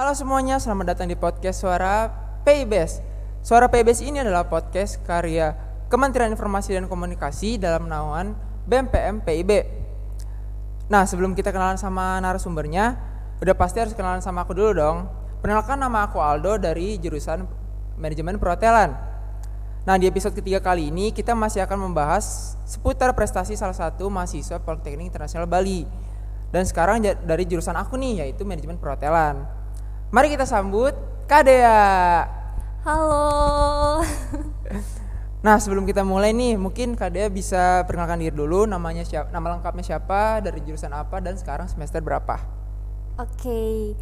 Halo semuanya, selamat datang di podcast Suara PIBS. Suara PIBS ini adalah podcast karya Kementerian Informasi dan Komunikasi dalam naungan BEM PIB. Nah, sebelum kita kenalan sama narasumbernya, udah pasti harus kenalan sama aku dulu dong. Perkenalkan, nama aku Aldo dari jurusan Manajemen Perhotelan. Nah, di episode ketiga kali ini kita masih akan membahas seputar prestasi salah satu mahasiswa Politeknik Internasional Bali. Dan sekarang dari jurusan aku nih, yaitu Manajemen Perhotelan. Mari kita sambut Kak Dea. Halo. Nah, sebelum kita mulai nih, mungkin Kak Dea bisa perkenalkan diri dulu, namanya siapa, nama lengkapnya siapa, dari jurusan apa, dan sekarang semester berapa? Oke,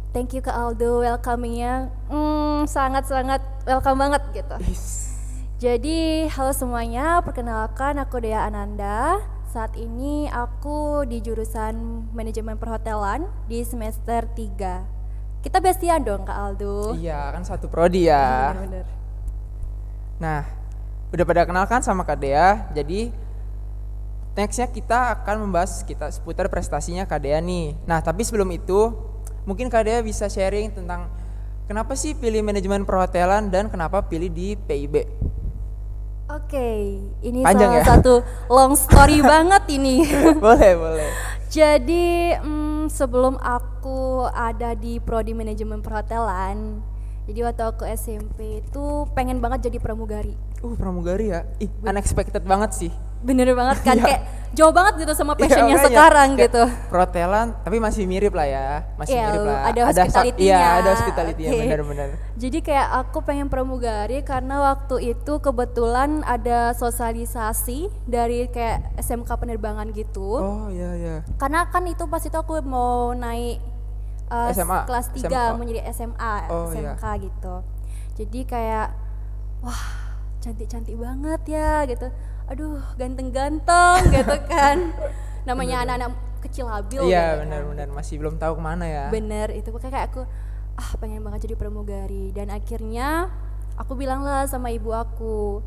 thank you Kak Aldo, welcomingnya sangat-sangat welcome banget gitu. Jadi halo semuanya, perkenalkan aku Dea Ananda. Saat ini aku di jurusan Manajemen Perhotelan di semester 3. Kita bestian dong Kak Aldo. Iya, kan satu prodi ya. Bener-bener. Nah, udah pada kenalkan sama Kak Dea. Jadi nextnya kita akan membahas seputar prestasinya Kak Dea nih. Nah, tapi sebelum itu mungkin Kak Dea bisa sharing tentang kenapa sih pilih Manajemen Perhotelan dan kenapa pilih di PIB. Oke, ini Panjang salah ya? satu long story banget ini. Boleh. Jadi sebelum aku ada di prodi manajemen perhotelan, jadi waktu aku SMP itu pengen banget jadi pramugari. Pramugari ya? Unexpected banget sih. Bener banget kan, Iya. kayak jauh banget gitu sama passionnya Iya, makanya. sekarang Kayak gitu. Perhotelan, tapi masih mirip lah ya. Masih Iya, mirip lah. ada hospitality-nya. Iya, ada hospitality-nya, Oke. benar-benar. Jadi kayak aku pengen pramugari karena waktu itu kebetulan ada sosialisasi dari kayak SMK penerbangan gitu. Oh, iya. Karena kan itu pas itu aku mau naik SMA, kelas 3 SMA. mau jadi SMA, Oh, SMK gitu. Jadi kayak wah, cantik-cantik banget ya gitu. Aduh, ganteng-ganteng gitu kan. Namanya anak-anak kecil labil Iya, gitu kan. benar-benar masih belum tahu kemana ya. Bener, itu kayak aku pengen banget jadi pramugari. Dan akhirnya aku bilang lah sama ibu aku,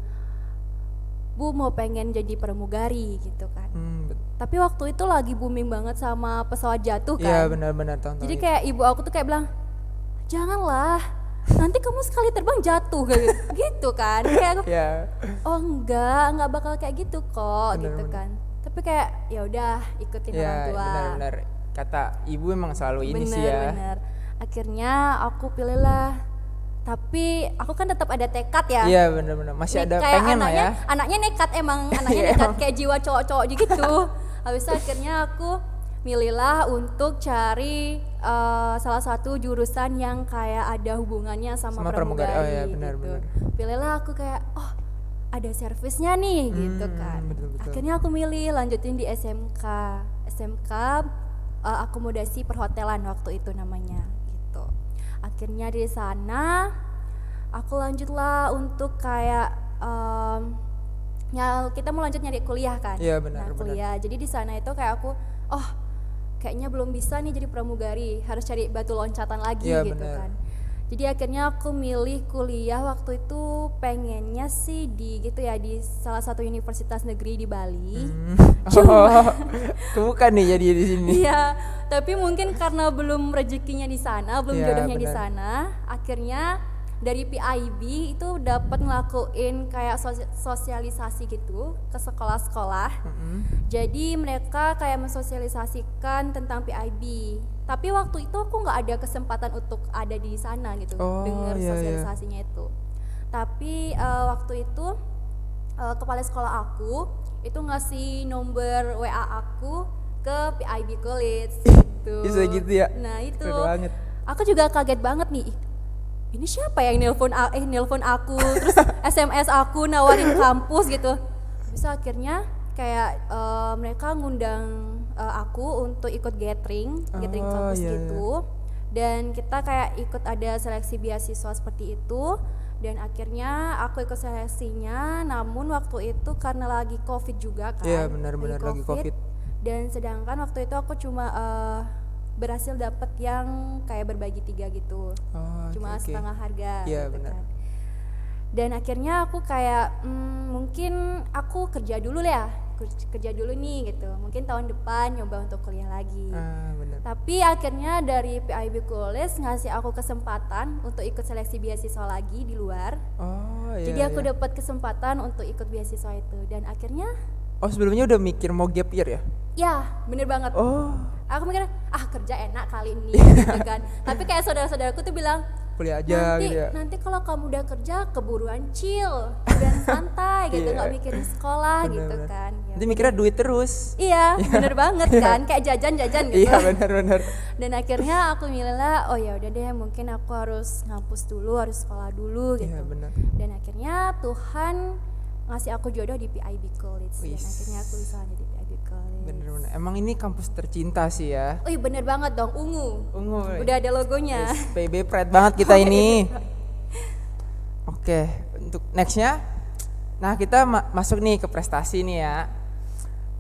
Bu mau pengen jadi pramugari gitu kan. Tapi waktu itu lagi booming banget sama pesawat jatuh kan. Iya, benar-benar tahun-tahun Jadi itu. kayak ibu aku tuh kayak bilang, janganlah, nanti kamu sekali terbang jatuh kayak gitu kan. Kayak aku, Iya. oh enggak bakal kayak gitu kok Bener, gitu bener. kan. Tapi kayak ya udah ikutin Iya, orang tua. benar-benar. Kata ibu emang selalu ini sih ya. Bener. Akhirnya aku pilihlah. Tapi aku kan tetap ada tekad ya. Iya, benar-benar. Masih ada Kayak pengen lah ya. Anaknya nekat emang, anaknya Iya, nekat emang. kayak jiwa cowok-cowok gitu. Habis itu akhirnya aku milihlah untuk cari salah satu jurusan yang kayak ada hubungannya sama Pramugari. pramugari. Oh iya, gitu. benar-benar. Pilihlah aku kayak ada servisnya nih gitu kan. Betul. Akhirnya aku milih lanjutin di SMK akomodasi perhotelan waktu itu namanya gitu. Akhirnya di sana aku lanjutlah untuk kayak ya kita mau lanjut nyari kuliah kan. Iya, benar. Kuliah. Jadi di sana itu kayak aku kayaknya belum bisa nih jadi pramugari, harus cari batu loncatan lagi Iya, gitu benar. kan. Jadi akhirnya aku milih kuliah waktu itu pengennya sih di gitu ya di salah satu universitas negeri di Bali. Kebuka nih jadi di sini. Iya, tapi mungkin karena belum rezekinya di sana, belum Iya, jodohnya di benar. sana, akhirnya dari PIB itu dapat ngelakuin kayak sosialisasi gitu ke sekolah-sekolah. Jadi mereka kayak mensosialisasikan tentang PIB. Tapi waktu itu aku nggak ada kesempatan untuk ada di sana gitu, Oh, dengar iya. sosialisasinya itu. Tapi waktu itu kepala sekolah aku itu ngasih nomor WA aku ke PIB College gitu. Bisa gitu ya? Nah itu. Keren banget. Aku juga kaget banget nih. Ini siapa yang nelpon aku terus SMS aku nawarin kampus gitu. Bisa akhirnya kayak mereka ngundang aku untuk ikut gathering kampus iya. gitu. Dan kita kayak ikut ada seleksi beasiswa seperti itu. Dan akhirnya aku ikut seleksinya, namun waktu itu karena lagi COVID juga kan. Iya, benar-benar lagi COVID. Dan sedangkan waktu itu aku cuma berhasil dapet yang kayak berbagi 3 gitu. Cuma oke. setengah harga Iya, gitu benar. kan. Dan akhirnya aku kayak mungkin aku kerja dulu ya kerja dulu nih gitu. Mungkin tahun depan nyoba untuk kuliah lagi. Benar. Tapi akhirnya dari PIB College ngasih aku kesempatan untuk ikut seleksi beasiswa lagi di luar. Oh iya. Jadi aku iya. dapat kesempatan untuk ikut beasiswa itu dan akhirnya Oh sebelumnya udah mikir mau gap year ya? ya bener banget. Oh Aku mikir kerja enak kali ini gitu kan. Tapi kayak saudara-saudaraku tuh bilang kuliah aja nanti gitu ya? nanti kalau kamu udah kerja keburuan chill dan santai gitu, Iya. nggak mikirin sekolah gitu Bener-bener. kan. Ya Nanti mikirnya duit terus. iya bener banget kan, kayak jajan-jajan gitu. Iya benar-benar. Dan akhirnya aku milihlah oh ya udah deh, mungkin aku harus ngampus dulu, harus sekolah dulu gitu. Iya benar. Dan akhirnya Tuhan ngasih aku jodoh di PIB College dan Wis. akhirnya aku bisa lanjut di PIB College. Bener-bener. Emang ini kampus tercinta sih ya. Oh iya bener banget dong, ungu. Ungu. Udah ada logonya. Yes, PIB pride banget kita ini. Oke, untuk nextnya, nah kita masuk nih ke prestasi nih ya.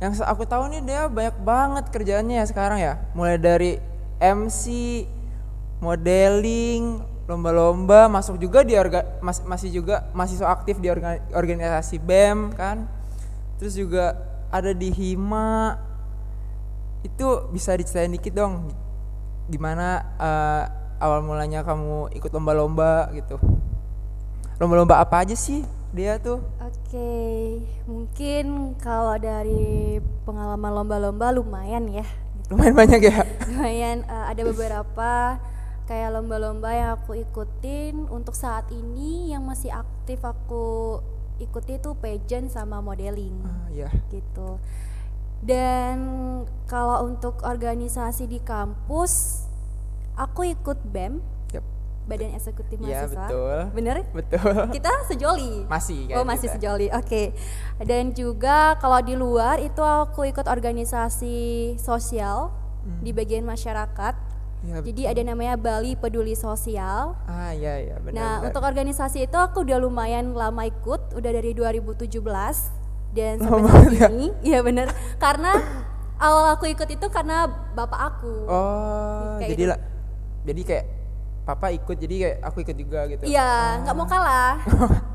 Yang aku tahu nih dia banyak banget kerjaannya ya sekarang ya. Mulai dari MC, modeling, lomba-lomba, masuk juga di masih juga mahasiswa aktif di organisasi BEM kan. Terus juga ada di Hima. Itu bisa diceritain dikit dong, gimana awal mulanya kamu ikut lomba-lomba gitu. Lomba-lomba apa aja sih dia tuh? Oke, mungkin kalau dari pengalaman lomba-lomba lumayan ya. Lumayan banyak ya? Lumayan ada beberapa kayak lomba-lomba yang aku ikutin untuk saat ini yang masih aktif aku ikuti itu pageant sama modeling Iya. gitu. Dan kalau untuk organisasi di kampus aku ikut BEM, Yap. Badan Eksekutif Iya Mahasiswa. betul. Bener? Betul. Kita sejoli. Masih kan? Oh masih kita. sejoli, oke. Dan juga kalau di luar itu aku ikut organisasi sosial di bagian masyarakat. Iya, Jadi ada namanya Bali Peduli Sosial. iya benar. Nah benar. untuk organisasi itu aku udah lumayan lama ikut, udah dari 2017 dan sampai Lama saat banget ya? ini. Iya bener, karena awal aku ikut itu karena bapak aku. Oh, Kayak jadi gitu. jadi kayak papa ikut, jadi kayak aku ikut juga gitu. Iya, nggak mau kalah,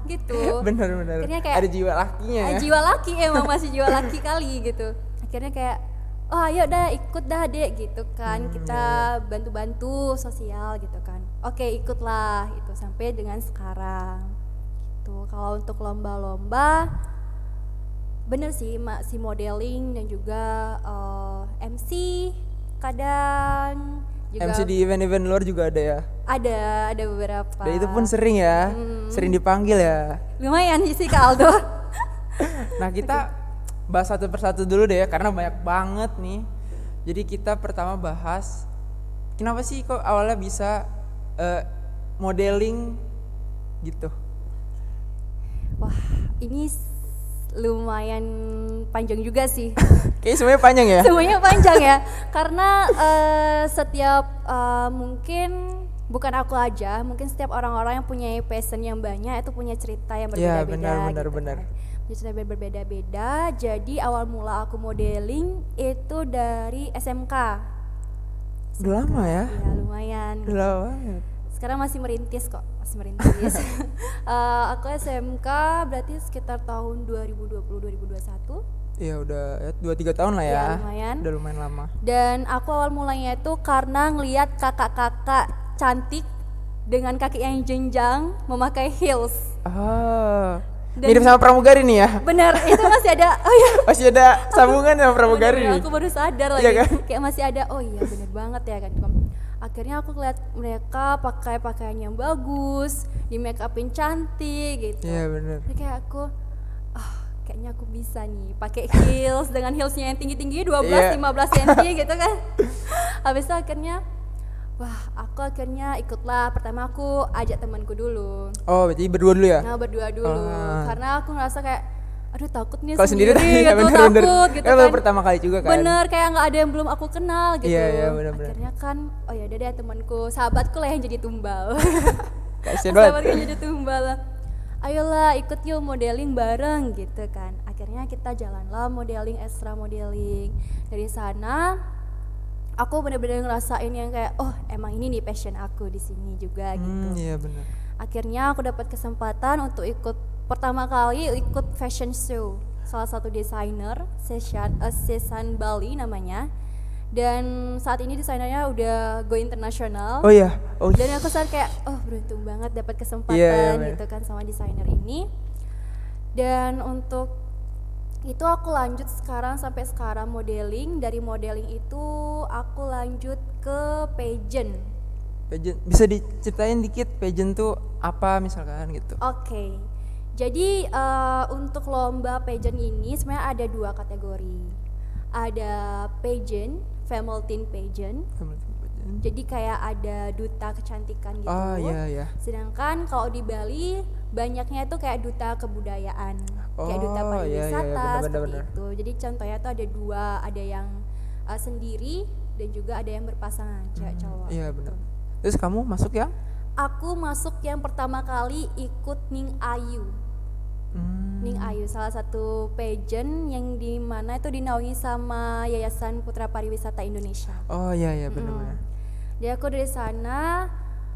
gitu. Benar. Akhirnya kayak ada jiwa lakinya ya. jiwa laki, emang masih jiwa laki kali gitu. Akhirnya kayak oh ayo dah ikut dah dek gitu kan, kita bantu-bantu sosial gitu kan. Oke ikutlah itu sampai dengan sekarang gitu. Kalau untuk lomba-lomba bener sih si modeling dan juga MC kadang juga MC di event-event luar juga ada ya. ada beberapa. Dan itu pun sering ya, sering dipanggil ya. Lumayan sih Kak Aldo. Nah kita bahas satu persatu dulu deh ya, karena banyak banget nih. Jadi kita pertama bahas kenapa sih kok awalnya bisa modeling gitu. Wah, ini lumayan panjang juga sih. Kayaknya semuanya panjang ya. Semuanya panjang ya. Karena setiap mungkin bukan aku aja, mungkin setiap orang-orang yang punya passion yang banyak itu punya cerita yang Iya berbeda-beda. benar. Punya cerita yang berbeda-beda. Jadi awal mula aku modeling itu dari SMK. Udah lama ya? Iya lumayan. Udah lama banget. Sekarang masih merintis kok, masih merintis. Aku SMK berarti sekitar tahun 2020-2021. Iya udah 2-3 tahun lah ya. Ya, lumayan. Udah lumayan lama. Dan aku awal mulanya itu karena ngelihat kakak-kakak cantik dengan kaki yang jenjang memakai heels. Ah, Dan- mirip sama pramugari nih ya. Bener, itu masih ada. Oh ya, Masih ada sambungan sama pramugari nih. aku baru sadar lagi. Iya kan? Kayak masih ada. Oh iya, bener banget ya kan. Akhirnya aku lihat mereka pakai pakaian yang bagus, di make upin cantik gitu. Iya benar. Jadi kayak aku, kayaknya aku bisa nih pakai heels dengan heelsnya yang tinggi-tinggi 12-15 cm gitu kan. Habis itu akhirnya, aku akhirnya ikutlah. Pertama aku ajak temanku dulu. Oh berarti berdua dulu ya? Nah berdua dulu, karena aku ngerasa kayak, aduh takut nih Kalau sendiri gitu, ya bener-bener. takut gitu Kan kan. baru pertama kali juga kan? Bener, kayak nggak ada yang belum aku kenal gitu. Iya, bener-bener. Akhirnya kan, oh ya udah deh temanku, sahabatku lah yang jadi tumbal. Kasian banget. Sahabatku yang jadi tumbal. Ayolah ikut yuk modeling bareng gitu kan. Akhirnya kita jalanlah modeling, extra modeling. Dari sana aku bener-bener ngerasain yang kayak, oh emang ini nih passion aku di sini juga gitu. Iya benar. Akhirnya aku dapat kesempatan untuk ikut pertama kali ikut fashion show salah satu desainer Sesan Bali namanya. Dan saat ini desainernya udah go internasional. Oh iya. Oh. Dan aku saat kayak beruntung banget dapat kesempatan gitu kan sama desainer ini. Dan untuk itu aku lanjut sampai sekarang modeling. Dari modeling itu aku lanjut ke pageant. Pageant, bisa diceritain dikit pageant tuh apa misalkan gitu? Oke. Jadi untuk lomba pageant ini sebenarnya ada 2 kategori. Ada pageant, female teen pageant. Jadi kayak ada duta kecantikan gitu. Oh iya. Sedangkan kalau di Bali banyaknya itu kayak duta kebudayaan, kayak duta pariwisata seperti itu. Jadi contohnya tuh ada 2, ada yang sendiri dan juga ada yang berpasangan cewek cowok. Iya benar. Terus kamu masuk yang? Aku masuk yang pertama kali ikut Ning Ayu. Ning Ayu salah satu pageant yang di mana itu dinaungi sama Yayasan Putra Pariwisata Indonesia. Oh iya benar-benar. Jadi aku dari sana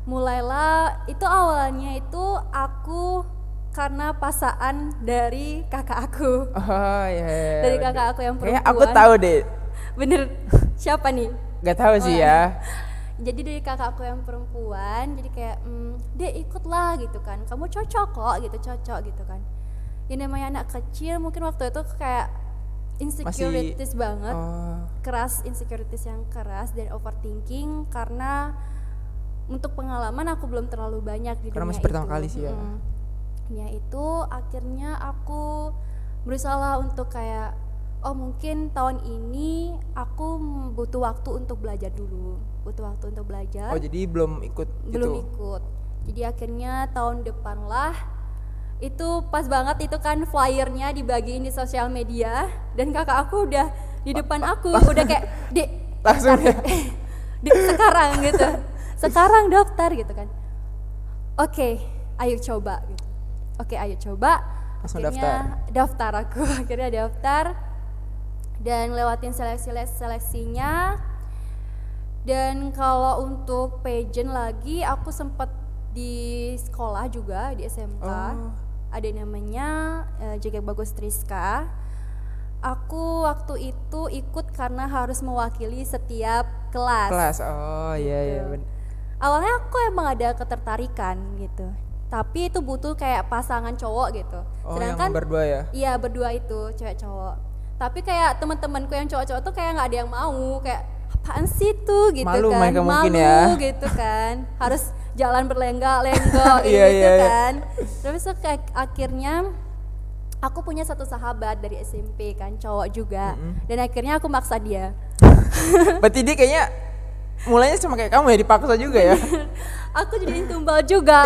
mulailah, itu awalnya itu aku karena pasangan dari kakak aku. Oh iya. Dari kakak aku yang perempuan. Kayaknya aku tahu deh. Bener, siapa nih? Gak tahu sih ya. Jadi dari kakak aku yang perempuan, jadi kayak dia ikutlah gitu kan, kamu cocok kok gitu, cocok gitu kan. Yang namanya anak kecil mungkin waktu itu kayak insecurities banget, keras, insecurities yang keras dan overthinking karena untuk pengalaman aku belum terlalu banyak di karena dunia masih pertama itu. kali sih ya. Ya itu akhirnya aku berusaha untuk kayak mungkin tahun ini aku butuh waktu untuk belajar dulu, Oh jadi belum ikut belum gitu. ikut. Jadi akhirnya tahun depan lah, itu pas banget itu kan flyernya dibagiin di sosial media dan kakak aku udah di depan aku udah kayak Dek Langsung ya. Dek sekarang gitu, sekarang daftar gitu kan. Oke, ayo coba gitu. Oke, ayo coba. Langsung Akhirnya daftar aku akhirnya daftar dan lewatin seleksinya. Dan kalau untuk pageant lagi aku sempat di sekolah juga di SMK. Ada namanya Jaga Bagus Triska. Aku waktu itu ikut karena harus mewakili setiap kelas. Oh iya benar. Awalnya aku emang ada ketertarikan gitu, tapi itu butuh kayak pasangan cowok gitu. Sedangkan yang berdua ya? Iya berdua itu cewek cowok. Tapi kayak teman-temanku yang cowok-cowok tuh kayak nggak ada yang mau, kayak apaan sih tuh gitu. Malu kan, mereka mungkin ya. gitu kan, harus jalan berlenggak-lenggok gitu kan. Terus kayak akhirnya aku punya satu sahabat dari SMP kan, cowok juga, dan akhirnya aku maksa dia. Berarti dia kayaknya mulainya sama kayak kamu ya, dipaksa juga ya? Aku jadi tumbal juga.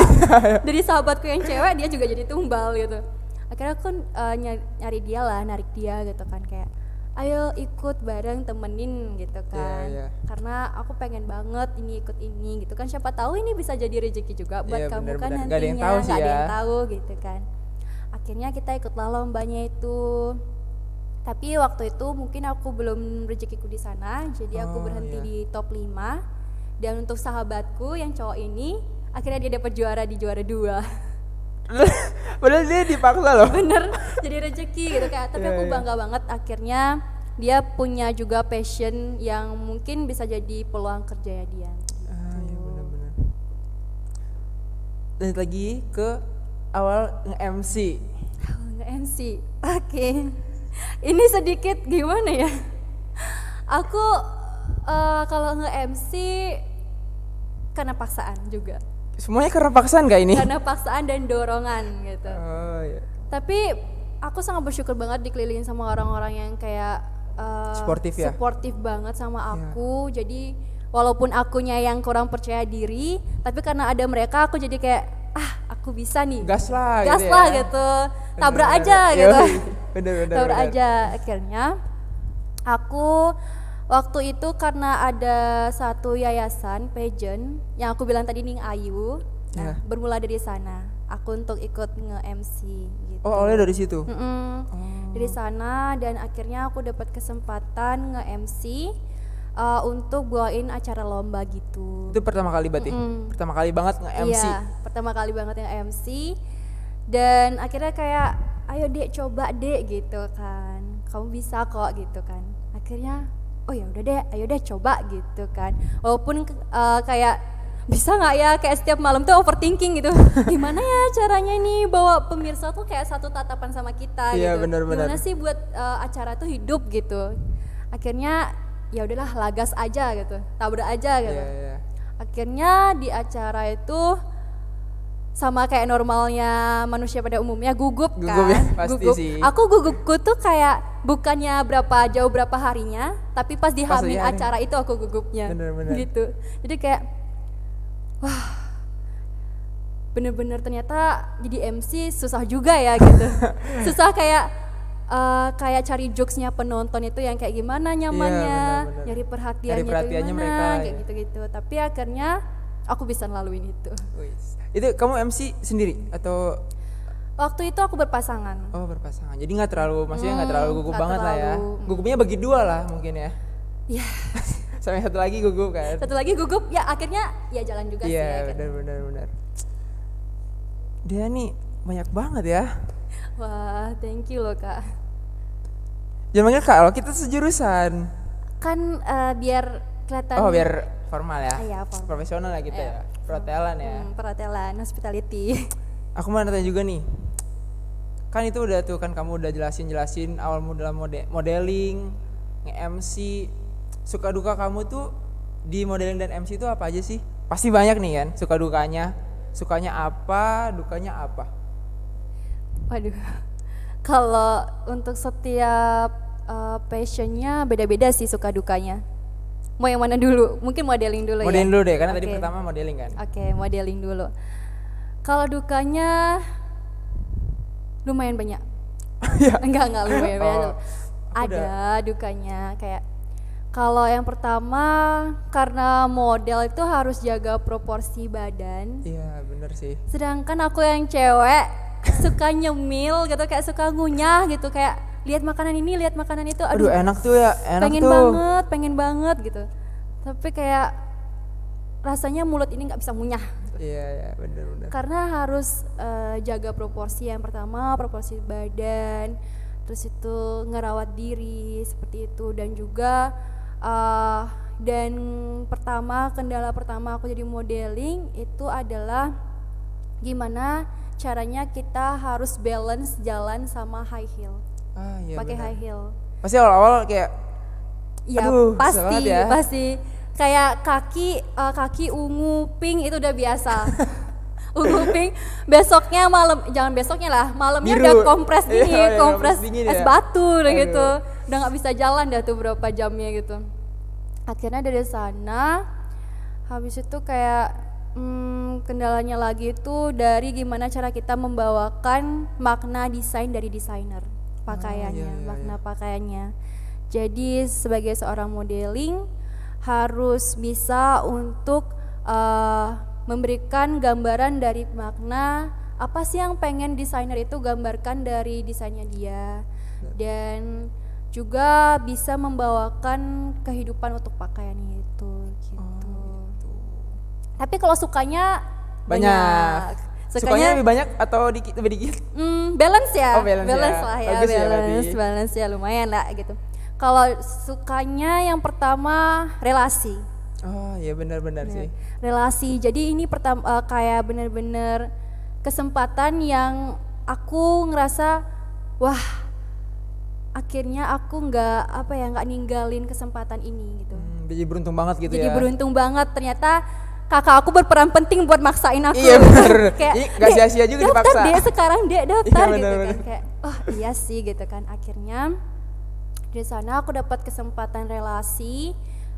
Dari sahabatku yang cewek dia juga jadi tumbal gitu. Akhirnya aku narik dia gitu kan, kayak ayo ikut bareng, temenin gitu kan. Karena aku pengen banget ikut ini gitu kan, siapa tahu ini bisa jadi rezeki juga buat kamu kan nantinya. Gak ada yang tahu gitu kan. Akhirnya kita ikutlah lombanya itu. Tapi waktu itu mungkin aku belum rezekiku di sana, jadi aku berhenti di top 5. Dan untuk sahabatku yang cowok ini, akhirnya dia dapat juara di juara 2. Padahal dia dipaksa loh. Bener, jadi rezeki gitu kayak. Tapi aku bangga banget akhirnya dia punya juga passion yang mungkin bisa jadi peluang kerjanya dia. Iya benar-benar. Dan lagi ke awal nge-MC. Nge-MC, oke. Ini sedikit gimana ya? Aku kalau nge-MC karena paksaan juga. Semuanya karena paksaan gak ini? Karena paksaan dan dorongan gitu. Iya. Tapi aku sangat bersyukur banget dikelilingin sama orang-orang yang kayak suportif banget sama aku. Jadi walaupun akunya yang kurang percaya diri, tapi karena ada mereka aku jadi kayak aku bisa nih. Gas lah gitu. Tabrak aja gitu. Bener. Tabrak aja. Akhirnya aku waktu itu karena ada satu yayasan pageant yang aku bilang tadi Ning Ayu. Nah, bermula dari sana aku untuk ikut nge-MC gitu. Oh, awalnya dari situ? Dari sana, dan akhirnya aku dapat kesempatan nge-MC untuk bawain acara lomba gitu. Itu pertama kali berarti? Pertama kali banget nge-MC? Iya, pertama kali banget nge-MC. Dan akhirnya kayak ayo dek coba dek gitu kan, kamu bisa kok gitu kan. Akhirnya oh ya udah deh, ayo deh coba gitu kan. Walaupun kayak bisa nggak ya, kayak setiap malam tuh overthinking gitu. Gimana ya caranya nih bawa pemirsa tuh kayak satu tatapan sama kita Iya, gitu. benar-benar. Gimana sih buat acara tuh hidup gitu. Akhirnya ya udahlah lagas aja gitu, tabrak aja gitu. Iya. Akhirnya di acara itu sama kayak normalnya manusia pada umumnya gugup kan. Gugup ya, pasti sih. Aku gugupku tuh kayak bukannya berapa harinya, tapi pas di Pas H-min lagi hari. acara itu aku gugupnya. Bener-bener. Gitu. Jadi kayak wah, bener-bener ternyata jadi MC susah juga ya gitu. Susah kayak cari jokesnya penonton itu yang kayak gimana nyamannya, bener-bener. nyari perhatiannya, Nyari perhatiannya itu gimana, mereka, kayak ya. gitu-gitu. Tapi akhirnya aku bisa ngelaluin itu. Wis. Itu kamu MC sendiri atau Waktu itu aku berpasangan. berpasangan? Jadi nggak terlalu, maksudnya nggak terlalu gugup nggak banget lah ya. terlalu. Gugupnya bagi dua lah mungkin ya. Ya, Sama yang satu lagi gugup kan. satu lagi gugup ya, akhirnya ya jalan juga sih. Iya, akhirnya. benar. Dia nih banyak banget ya. Wah, thank you loh Kak. Jangan manggil Kak, loh, kita sejurusan. Kan biar kelihatan. Oh, biar formal ya. Iya, formal. Profesional lah gitu Iya. ya. Perhotelan ya. Perhotelan, hospitality. Aku mau nanya juga nih. Kan itu udah tuh kan kamu udah jelasin awalmu dalam modeling, nge-MC. Suka duka kamu tuh di modeling dan MC itu apa aja sih? Pasti banyak nih kan suka dukanya. Sukanya apa, dukanya apa? Waduh, kalau untuk setiap passionnya beda-beda sih suka dukanya. Mau yang mana dulu? Mungkin modeling dulu ya? Modeling dulu deh, karena tadi Oke. pertama modeling kan. Oke, modeling dulu. Kalau dukanya lumayan banyak. Enggak lumayan banyak. Oh, Ada dukanya kayak kalau yang pertama karena model itu harus jaga proporsi badan. Iya bener sih. Sedangkan aku yang cewek suka nyemil gitu, kayak suka ngunyah gitu, kayak lihat makanan ini, lihat makanan itu. Aduh enak tuh ya, enak tuh. pengen banget gitu. Tapi kayak rasanya mulut ini nggak bisa ngunyah. Iya bener. Karena harus jaga proporsi, yang pertama proporsi badan, terus itu ngerawat diri seperti itu, dan juga kendala pertama aku jadi modeling itu adalah gimana caranya kita harus balance jalan sama high heel, Iya pakai bener. high heel. Pasti awal-awal kayak Ya aduh, susah banget ya. pasti kayak kaki ungu pink itu udah biasa. Ungu pink, besoknya malamnya Biru. udah kompres gini, Iya, kompres dingin es ya. batu udah Aduh. gitu, udah nggak bisa jalan dah tuh berapa jamnya gitu. Akhirnya dari sana, habis itu kayak kendalanya lagi itu dari gimana cara kita membawakan makna desain dari desainer pakaiannya, iya. makna pakaiannya. Jadi sebagai seorang modeling harus bisa untuk memberikan gambaran dari makna apa sih yang pengen desainer itu gambarkan dari desainnya dia, dan juga bisa membawakan kehidupan untuk pakaiannya itu gitu. Tapi kalau sukanya Banyak. Sukanya lebih banyak atau lebih dikit? Balance ya, Oh, balance ya. lah ya, Bagus ya berarti. balance ya lumayan lah gitu. Kalau sukanya yang pertama relasi. Oh iya benar-benar sih. Relasi. Jadi ini pertama kayak bener-bener kesempatan yang aku ngerasa wah, akhirnya aku nggak ninggalin kesempatan ini gitu. Jadi beruntung banget gitu Jadi ya. beruntung banget, ternyata kakak aku berperan penting buat maksain aku. Iya bener. Kayak, Ini nggak "Dek, sia-sia juga daftar dipaksa." Dek, sekarang Dek daftar Iya, gitu bener-bener. kan. Kayak oh iya sih gitu kan. Akhirnya di sana aku dapat kesempatan relasi,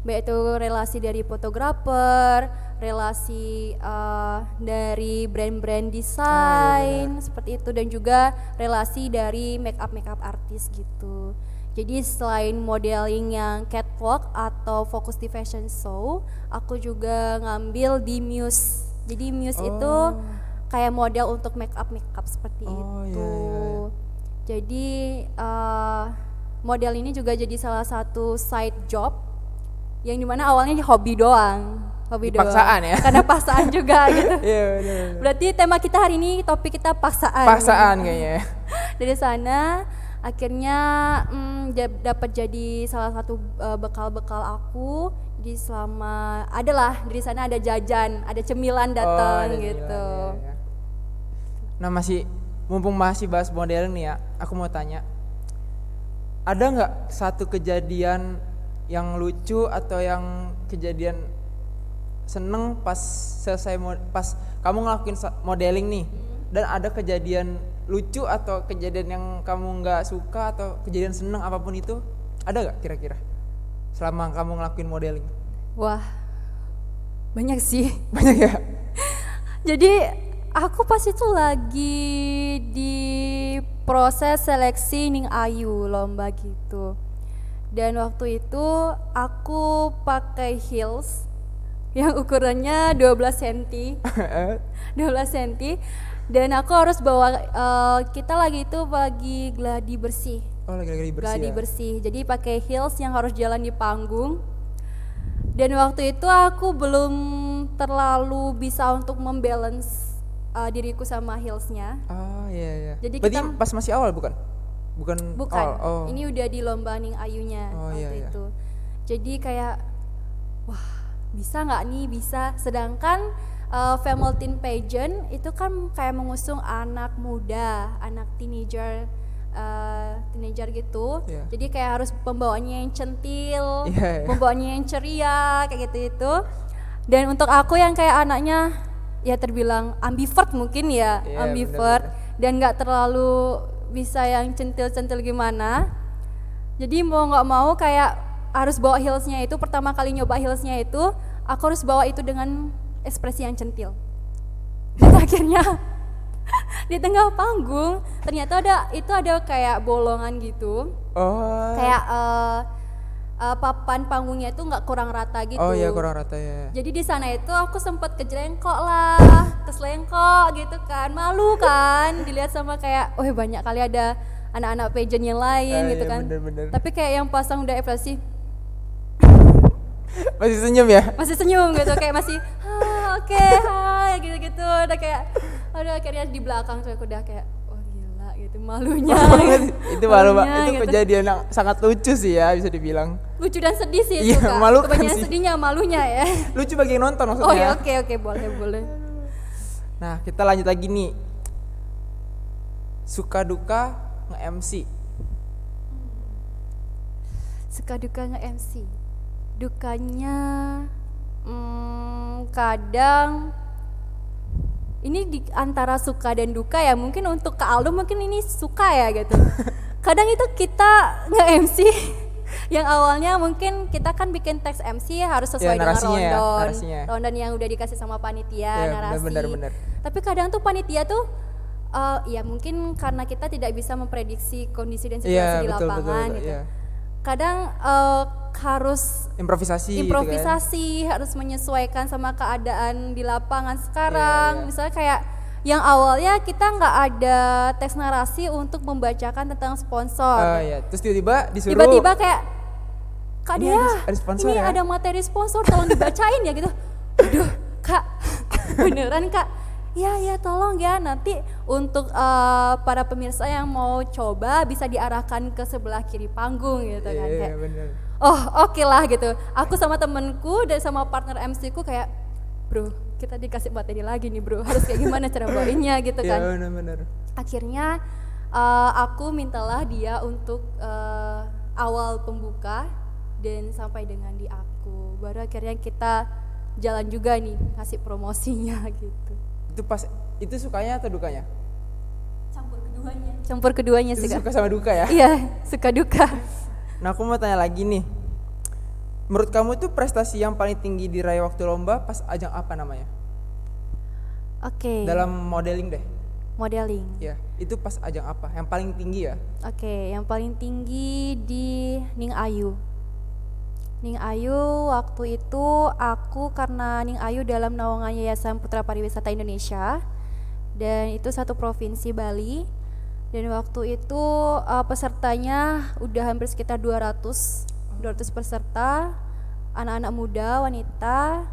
baik itu relasi dari fotografer, relasi dari brand-brand desain seperti itu, dan juga relasi dari make up artis gitu. Jadi selain modeling yang catwalk atau fokus di fashion show, aku juga ngambil di Muse. Jadi Muse itu kayak model untuk make up seperti Oh, itu. iya. Jadi model ini juga jadi salah satu side job yang dimana awalnya hobi doang. hobi doang. Paksaan ya. Karena paksaan juga gitu. Iya benar. Berarti tema kita hari ini topik kita paksaan. Paksaan kayaknya. Dari sana akhirnya dapat jadi salah satu bekal-bekal aku. Jadi selama dari sana ada jajan, ada cemilan datang ada gitu. cemilan, ya. Nah mumpung masih bahas modeling nih ya, aku mau tanya, ada nggak satu kejadian yang lucu atau yang kejadian seneng pas pas kamu ngelakuin modeling nih, dan ada kejadian lucu atau kejadian yang kamu nggak suka atau kejadian seneng apapun itu, ada nggak kira-kira selama kamu ngelakuin modeling? Wah, banyak sih. Banyak ya? Jadi aku pas itu lagi di proses seleksi Ning Ayu lomba gitu. Dan waktu itu aku pakai heels yang ukurannya 12 cm. 12 cm. Dan aku harus bawa kita lagi gladi bersih. Oh, lagi bersih. Gladi ya? bersih. Jadi pakai heels yang harus jalan di panggung. Dan waktu itu aku belum terlalu bisa untuk membalance diriku sama heelsnya. Oh iya. Jadi berarti kita pas masih awal bukan? Bukan. Oh. Ini udah di lomba Ning Ayunya waktu itu. Jadi kayak wah, bisa nggak nih? Bisa. Sedangkan Female Teen Pageant itu kan kayak mengusung anak muda, anak teenager gitu. Yeah. Jadi kayak harus pembawaannya yang centil, Yeah. pembawaannya yang ceria kayak gitu. Dan untuk aku yang kayak anaknya ya terbilang ambivert mungkin ya, Yeah, ambivert bener-bener. dan nggak terlalu bisa yang centil-centil gimana. Jadi mau nggak mau kayak harus bawa heelsnya itu, pertama kali nyoba heelsnya itu aku harus bawa itu dengan ekspresi yang centil. Dan akhirnya di tengah panggung ternyata ada kayak bolongan gitu. Oh. Kayak papan panggungnya itu nggak kurang rata gitu. Oh iya, kurang rata ya. Jadi di sana itu aku sempat keselengkok gitu kan, malu kan dilihat sama kayak, oh banyak kali ada anak-anak pageant yang lain gitu iya, kan. bener. Tapi kayak yang pasang udah ekspresi Masih senyum ya? masih senyum gitu, kayak masih oke, hai gitu-gitu, udah kayak aduh, akhirnya di belakang tuh aku udah kayak oh gila gitu, malunya Itu malu Pak. Itu gitu. kejadian yang sangat lucu sih ya, bisa dibilang. Lucu dan sedih sih Iya, itu Kak, malukan kebanyakan sih. sedihnya malunya ya. Lucu bagi yang nonton Oh maksudnya. ya, oke, boleh. Nah, kita lanjut lagi nih. Suka duka nge-MC. Suka duka nge-MC. Dukanya kadang ini di antara suka dan duka ya, mungkin untuk Kak Aldo mungkin ini suka ya gitu. Kadang itu kita nge-MC yang awalnya mungkin kita kan bikin teks MC harus sesuai dengan narasinya. rondon yang udah dikasih sama panitia, Ya, narasi. benar. Tapi kadang tuh panitia tuh ya mungkin karena kita tidak bisa memprediksi kondisi dan situasi Iya, di lapangan betul, gitu. iya. Kadang harus Improvisasi gitu harus menyesuaikan sama keadaan di lapangan sekarang. Iya. Misalnya kayak yang awalnya kita nggak ada teks narasi untuk membacakan tentang sponsor. kan. Iya. Terus tiba-tiba Tiba-tiba kayak Kak Ini Dea, ada sponsor ini ya?" ada materi sponsor, tolong dibacain ya gitu. Aduh Kak, beneran Kak? Ya tolong ya, nanti untuk para pemirsa yang mau coba bisa diarahkan ke sebelah kiri panggung gitu kan. Iya, Kayak, benar. oh oke lah gitu. Aku sama temenku dan sama partner MC ku kayak, bro kita dikasih materi lagi nih bro, harus kayak gimana cara bawainnya gitu kan. Iya, benar. Akhirnya aku mintalah dia untuk awal pembuka dan sampai dengan di aku. Baru akhirnya kita jalan juga nih kasih promosinya gitu. Itu sukanya atau dukanya? Campur keduanya Itu sih Kak. suka sama duka ya? Iya, suka duka. Nah, aku mau tanya lagi nih. Menurut kamu itu prestasi yang paling tinggi diraih waktu lomba pas ajang apa namanya? Oke. Dalam modeling deh. Modeling. Ya, itu pas ajang apa? Yang paling tinggi ya? Oke, yang paling tinggi di Ning Ayu. Ning Ayu waktu itu aku karena Ning Ayu dalam naungan Yayasan Putra Pariwisata Indonesia dan itu satu provinsi Bali, dan waktu itu pesertanya udah hampir sekitar 200 peserta, anak-anak muda, wanita,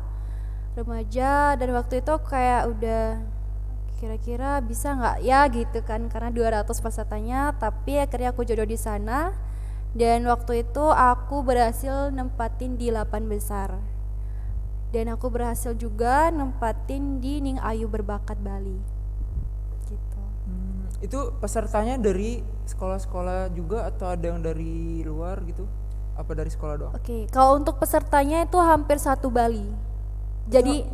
Remaja, dan waktu itu kayak udah kira-kira bisa nggak ya gitu kan, karena 200 pesertanya, tapi akhirnya aku jodoh di sana. Dan waktu itu aku berhasil nempatin di 8 besar. Dan aku berhasil juga nempatin di Ning Ayu Berbakat Bali. Gitu. Itu pesertanya dari sekolah-sekolah juga atau ada yang dari luar gitu? Apa dari sekolah doang? Oke, kalau untuk pesertanya itu hampir satu Bali. Jadi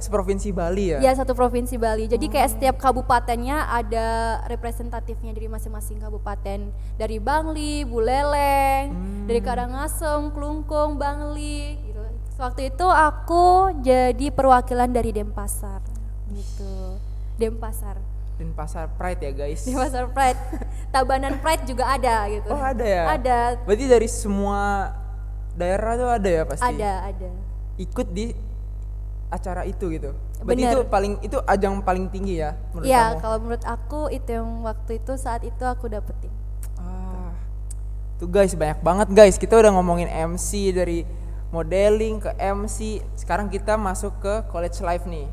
seprovinsi Bali ya? Ya, satu provinsi Bali. Jadi kayak setiap kabupatennya ada representatifnya dari masing-masing kabupaten. Dari Bangli, Buleleng, dari Karangasem, Klungkung, Bangli gitu. Waktu itu aku jadi perwakilan dari Denpasar gitu. Denpasar Pride ya guys. Denpasar Pride. Tabanan Pride juga ada gitu. Oh, ada ya? Ada. Berarti dari semua daerah tuh ada ya pasti? Ada. Ikut di acara itu gitu. Berarti Bener. itu ajang paling tinggi ya menurut Iya, kamu? kalau menurut aku itu yang waktu itu saat itu aku dapetin. Tuh guys, banyak banget guys. Kita udah ngomongin MC, dari modeling ke MC. Sekarang kita masuk ke college life nih.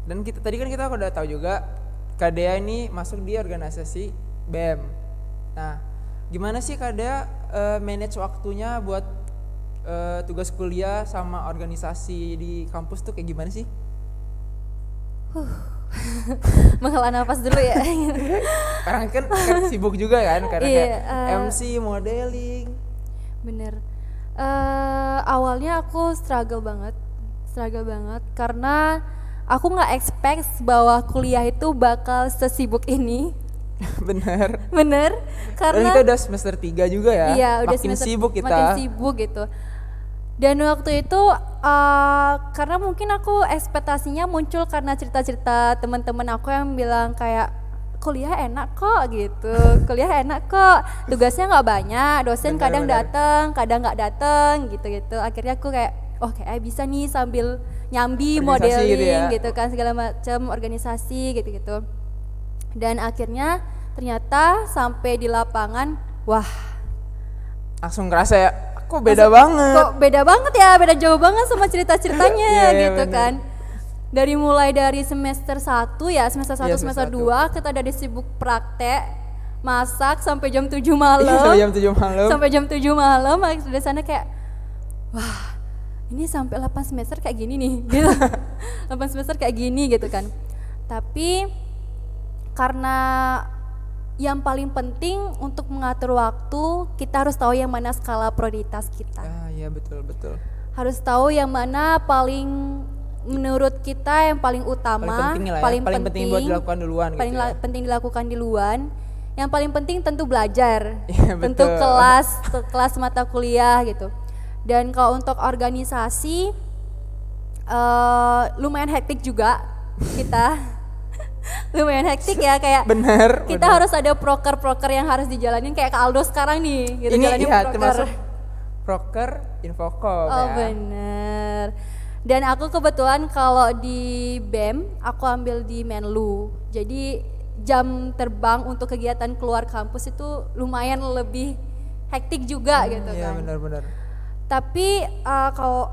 Dan tadi kan kita udah tahu juga Kak Dea ini masuk di organisasi BEM. Nah, gimana sih Kak Dea manage waktunya buat tugas kuliah sama organisasi di kampus tuh kayak gimana sih? Menghela nafas dulu ya. Karena kan sibuk juga kan, karena kayak MC, modeling. Bener. Awalnya aku struggle banget karena aku nggak expect bahwa kuliah itu bakal sesibuk ini. Bener. Karena kita udah semester 3 juga ya. Iya, udah makin sibuk kita. Makin sibuk gitu. Dan waktu itu karena mungkin aku ekspektasinya muncul karena cerita-cerita teman-teman aku yang bilang kayak kuliah enak kok gitu. Kuliah enak kok. Tugasnya nggak banyak, dosen kadang datang, kadang nggak datang gitu. Akhirnya aku kayak kayak bisa nih sambil nyambi modeling gitu kan, segala macam organisasi gitu. Dan akhirnya ternyata sampai di lapangan, wah, langsung ngerasa ya, kok beda banget ya, beda jauh banget sama cerita-ceritanya gitu bener. kan. Mulai dari semester 1 ya, semester 1, semester 2 kita udah disibuk praktek, masak sampai jam 7 malam. Sampai jam 7 malam, di sana kayak wah, ini sampai 8 semester kayak gini nih gitu. 8 semester kayak gini gitu kan. Tapi karena yang paling penting untuk mengatur waktu, kita harus tahu yang mana skala prioritas kita. Iya betul. Harus tahu yang mana paling menurut kita yang paling utama, paling penting buat dilakukan duluan. Paling gitu ya. penting dilakukan duluan. Yang paling penting tentu belajar, tentu betul. kelas mata kuliah gitu. Dan kalau untuk organisasi lumayan hektik juga kita. Lumayan hektik ya, kayak kita harus ada proker yang harus dijalanin kayak Kak Aldo sekarang nih gitu. Ini termasuk proker Infocom ya. Bener. Dan aku kebetulan kalau di BEM aku ambil di Menlu, jadi jam terbang untuk kegiatan keluar kampus itu lumayan lebih hektik juga gitu kan. Iya benar. Tapi kalau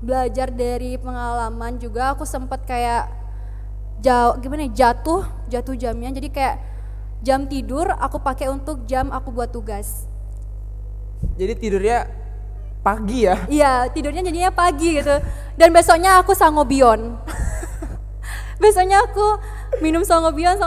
belajar dari pengalaman juga, aku sempat kayak jatuh jamnya. Jadi kayak jam tidur aku pakai untuk jam aku buat tugas. Jadi tidurnya pagi ya? Iya, tidurnya jadinya pagi gitu. Dan besoknya aku sangobion. Besoknya aku minum sangobion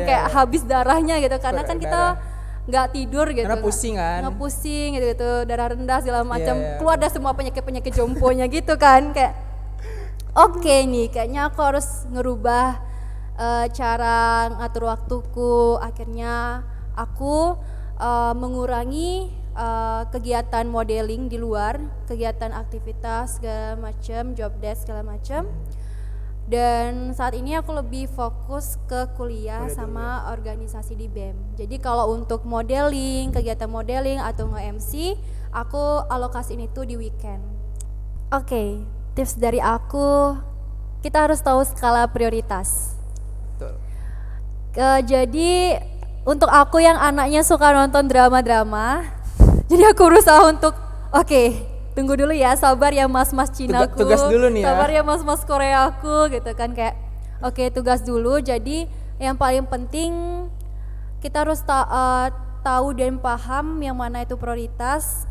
kayak habis darahnya gitu, karena kan kita nggak tidur gitu. Karena pusing kan? Nggak pusing gitu, darah rendah segala macam. Keluar dah semua penyakit jomponya gitu kan, kayak oke nih, kayaknya aku harus ngerubah cara ngatur waktuku. Akhirnya aku mengurangi kegiatan modeling di luar, kegiatan aktivitas segala macam, job desk segala macam. Dan saat ini aku lebih fokus ke kuliah sama organisasi di BEM. Jadi kalau untuk modeling, kegiatan modeling atau nge-MC, aku alokasiin itu di weekend. Oke. Tips dari aku, kita harus tahu skala prioritas. Betul. Jadi untuk aku yang anaknya suka nonton drama-drama, jadi aku berusaha untuk tunggu dulu ya, sabar ya mas-mas Cinaku, Tugas dulu nih ya. sabar ya mas-mas Koreaku gitu kan, kayak oke, tugas dulu. Jadi yang paling penting kita harus tahu dan paham yang mana itu prioritas,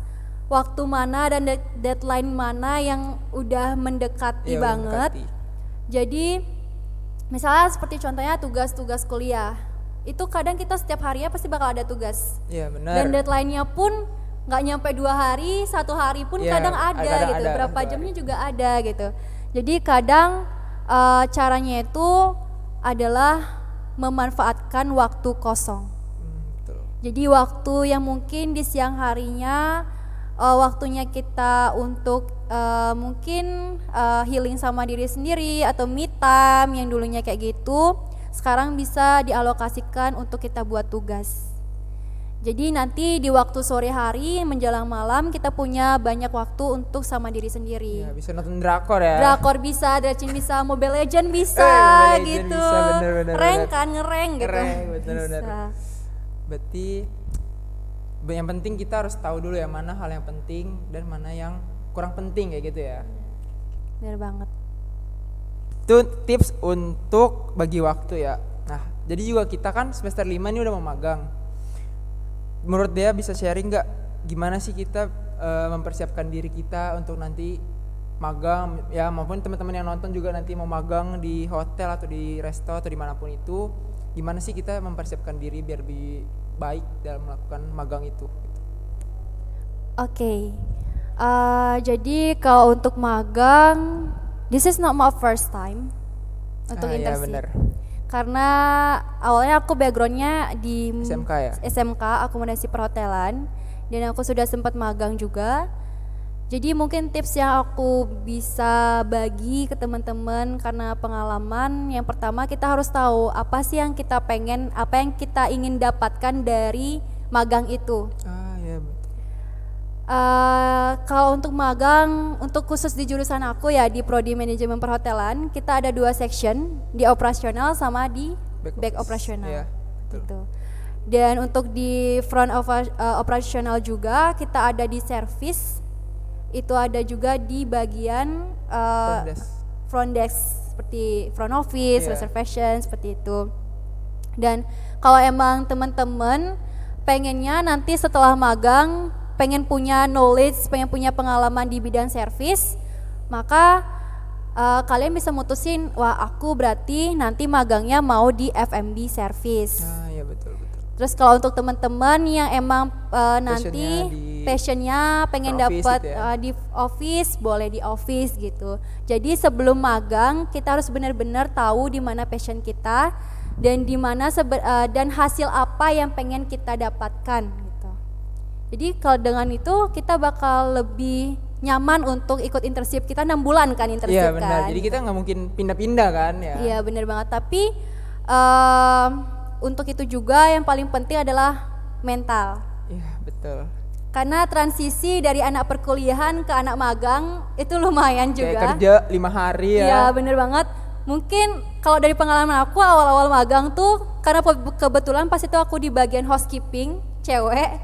waktu mana dan deadline mana yang udah mendekati Iya, banget. mendekati. Jadi misalnya seperti contohnya tugas-tugas kuliah, itu kadang kita setiap harinya pasti bakal ada tugas. Iya benar. Dan deadline-nya pun nggak nyampe 2 hari, 1 hari pun Iya, kadang ada kadang gitu, ada, berapa 1 jamnya hari. juga ada gitu. Jadi kadang caranya itu adalah memanfaatkan waktu kosong. Betul. Jadi waktu yang mungkin di siang harinya waktunya kita untuk mungkin healing sama diri sendiri atau me time yang dulunya kayak gitu, sekarang bisa dialokasikan untuk kita buat tugas. Jadi nanti di waktu sore hari menjelang malam kita punya banyak waktu untuk sama diri sendiri. Ya, bisa nonton drakor ya. Drakor bisa, Drakor bisa, Mobile Legend bisa Mobile Legend gitu. bisa, bener. Rank kan, ngerank gitu. Ngerank, bener. Bisa. Berarti yang penting kita harus tahu dulu ya mana hal yang penting dan mana yang kurang penting kayak gitu ya. Bener banget. Itu tips untuk bagi waktu ya. Nah, jadi juga kita kan semester 5 ini udah mau magang. Menurut dia bisa sharing nggak gimana sih kita mempersiapkan diri kita untuk nanti magang ya, maupun teman-teman yang nonton juga nanti mau magang di hotel atau di resto atau dimanapun itu, gimana sih kita mempersiapkan diri biar lebih baik dalam melakukan magang itu? Oke. Jadi kalau untuk magang, this is not my first time untuk Ya internship. benar. Karena awalnya aku backgroundnya di SMK ya? SMK akomodasi perhotelan, dan aku sudah sempat magang juga. Jadi mungkin tips yang aku bisa bagi ke teman-teman karena pengalaman, yang pertama kita harus tahu apa sih yang kita pengen, apa yang kita ingin dapatkan dari magang itu. Ya betul. Kalau untuk magang, untuk khusus di jurusan aku ya di Prodi Manajemen Perhotelan, kita ada 2 section, di operasional sama di back operasional. Ya, betul. Gitu. Dan untuk di front operasional juga kita ada di service, itu ada juga di bagian front desk seperti front office, reservation seperti itu. Dan kalau emang teman-teman pengennya nanti setelah magang pengen punya knowledge, pengen punya pengalaman di bidang service, maka kalian bisa mutusin, wah aku berarti nanti magangnya mau di F&B service. Ya betul. Terus kalau untuk teman-teman yang emang nanti passionnya pengen dapat di office, boleh di office gitu. Jadi sebelum magang kita harus benar-benar tahu di mana passion kita dan di mana dan hasil apa yang pengen kita dapatkan. Jadi kalau dengan itu kita bakal lebih nyaman untuk ikut internship. Kita 6 bulan kan internship. Iya benar. Kan. Jadi kita nggak mungkin pindah-pindah kan ya. Iya benar banget. Tapi untuk itu juga yang paling penting adalah mental. Iya betul. Karena transisi dari anak perkuliahan ke anak magang itu lumayan juga. Kayak kerja 5 hari ya. Iya benar banget. Mungkin kalau dari pengalaman aku awal-awal magang tuh, karena kebetulan pas itu aku di bagian housekeeping cewek.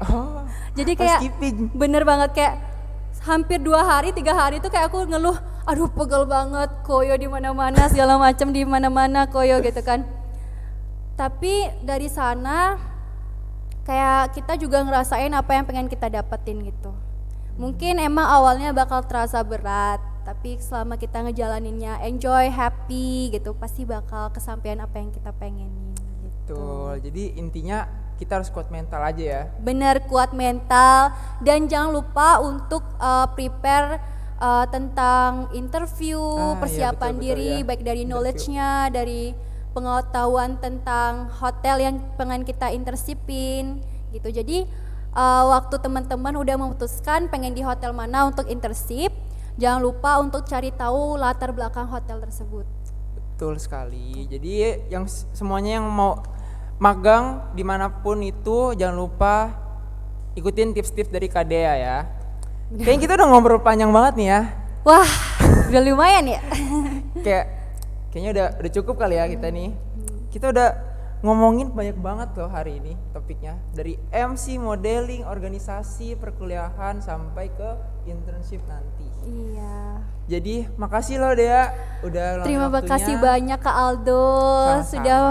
Jadi kayak bener banget kayak hampir 2 hari 3 hari itu kayak aku ngeluh, aduh pegel banget, koyo di mana-mana segala macam di mana-mana koyo gitu kan. Tapi dari sana kayak kita juga ngerasain apa yang pengen kita dapetin gitu. Mungkin emang awalnya bakal terasa berat, tapi selama kita ngejalaninnya enjoy, happy gitu, pasti bakal kesampaian apa yang kita pengenin gitu. Betul. Jadi intinya kita harus kuat mental aja ya. Bener, kuat mental, dan jangan lupa untuk prepare tentang interview, persiapan diri, baik dari knowledge-nya, dari pengetahuan tentang hotel yang pengen kita internshipin gitu. Jadi waktu teman-teman udah memutuskan pengen di hotel mana untuk internship, jangan lupa untuk cari tahu latar belakang hotel tersebut. Betul sekali. Jadi yang semuanya yang mau magang dimanapun itu jangan lupa ikutin tips-tips dari Kak Dea ya. Kayaknya kita udah ngobrol panjang banget nih ya. Wah, udah lumayan ya. Kayaknya udah cukup kali ya kita nih. Kita udah ngomongin banyak banget loh hari ini topiknya. Dari MC, modeling, organisasi, perkuliahan sampai ke internship nanti. Iya. Jadi makasih loh Dea udah Terima luangin kasih waktunya. banyak Kak Aldo Sama-sama. sudah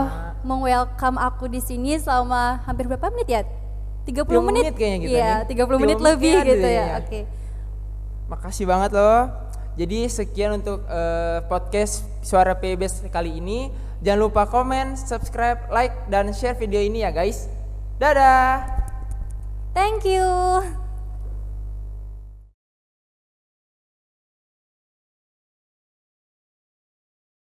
meng-welcome aku di sini selama hampir berapa menit ya? 30 30 menit kayaknya kita Iya, nih. 30 menit 30 lebih menit gitu ada ya. ya. Oke. Makasih banget loh. Jadi sekian untuk podcast Suara PBS kali ini. Jangan lupa komen, subscribe, like, dan share video ini ya guys. Dadah. Thank you.